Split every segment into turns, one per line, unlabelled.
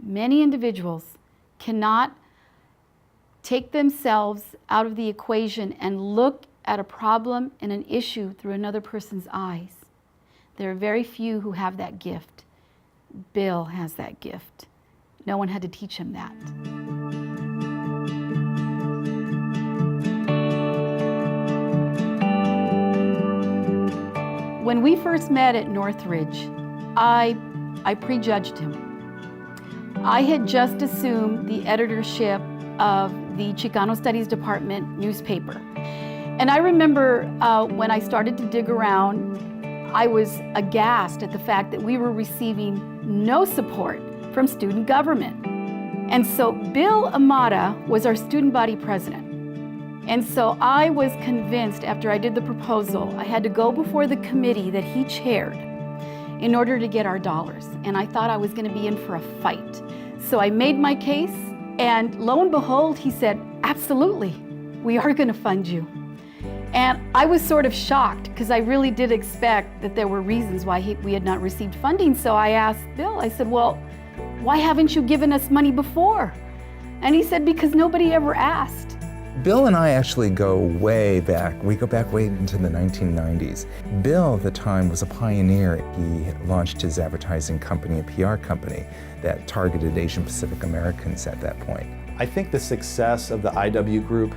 many individuals cannot take themselves out of the equation and look at a problem and an issue through another person's eyes. There are very few who have that gift. Bill has that gift. No one had to teach him that. When we first met at Northridge, I prejudged him. I had just assumed the editorship of the Chicano Studies Department newspaper. And I remember when I started to dig around, I was aghast at the fact that we were receiving no support from student government. And so Bill Imada was our student body president. And so I was convinced after I did the proposal, I had to go before the committee that he chaired in order to get our dollars. And I thought I was going to be in for a fight. So I made my case, and lo and behold, he said, absolutely, we are going to fund you. And I was sort of shocked because I really did expect that there were reasons why we had not received funding. So I asked Bill, I said, well, why haven't you given us money before? And he said, because nobody ever asked.
Bill and I actually go way back. We go back way into the 1990s. Bill, at the time, was a pioneer. He launched his advertising company, a PR company, that targeted Asian Pacific Americans at that point.
I think the success of the IW Group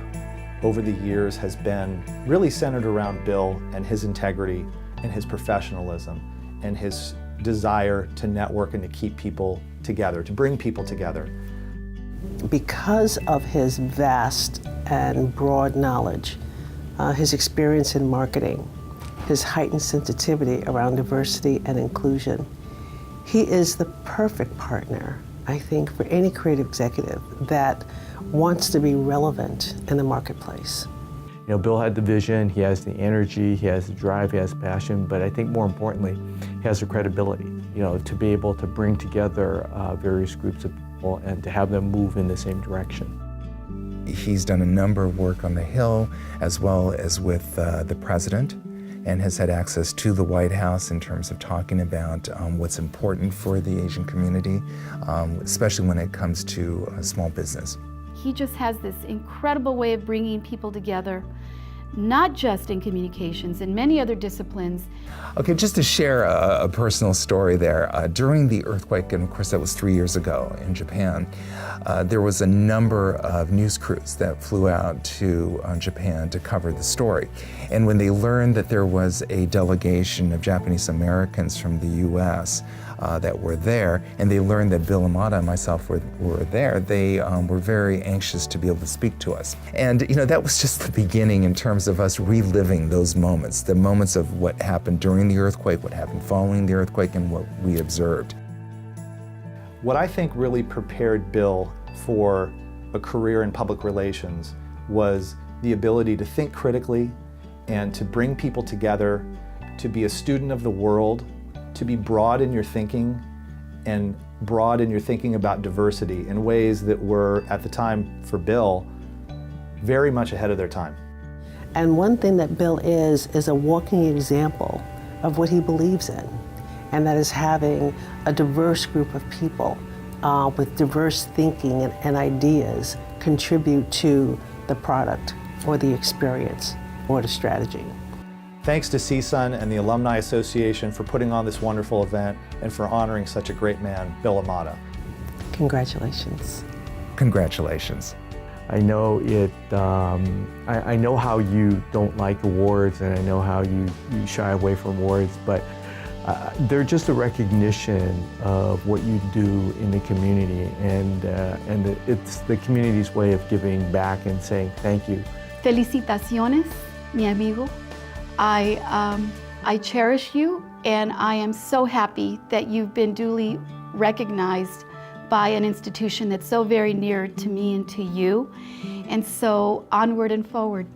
over the years has been really centered around Bill and his integrity and his professionalism and his desire to network and to keep people together, to bring people together.
Because of his vast and broad knowledge, his experience in marketing, his heightened sensitivity around diversity and inclusion, he is the perfect partner, I think, for any creative executive that wants to be relevant in the marketplace.
You know, Bill had the vision, he has the energy, he has the drive, he has passion, but I think more importantly, he has the credibility, you know, to be able to bring together various groups of people and to have them move in the same direction.
He's done a number of work on the Hill as well as with the president, and has had access to the White House in terms of talking about what's important for the Asian community, especially when it comes to small business.
He just has this incredible way of bringing people together, not just in communications, in many other disciplines.
Okay, just to share a personal story there. During the earthquake, and of course that was 3 years ago in Japan, there was a number of news crews that flew out to Japan to cover the story. And when they learned that there was a delegation of Japanese Americans from the US that were there, and they learned that Bill Imada and myself were there, they were very anxious to be able to speak to us. And you know, that was just the beginning in terms of us reliving those moments, the moments of what happened during the earthquake, what happened following the earthquake, and what we observed.
What I think really prepared Bill for a career in public relations was the ability to think critically and to bring people together, to be a student of the world, to be broad in your thinking and broad in your thinking about diversity in ways that were, at the time for Bill, very much ahead of their time.
And one thing that Bill is a walking example of what he believes in, and that is having a diverse group of people with diverse thinking and ideas contribute to the product or the experience or the strategy.
Thanks to CSUN and the Alumni Association for putting on this wonderful event and for honoring such a great man, Bill Imada.
Congratulations.
Congratulations.
I know it. I know how you don't like awards, and I know how you shy away from awards, but they're just a recognition of what you do in the community, and it's the community's way of giving back and saying thank you.
Felicitaciones, mi amigo. I cherish you, and I am so happy that you've been duly recognized by an institution that's so very near to me and to you. And so onward and forward.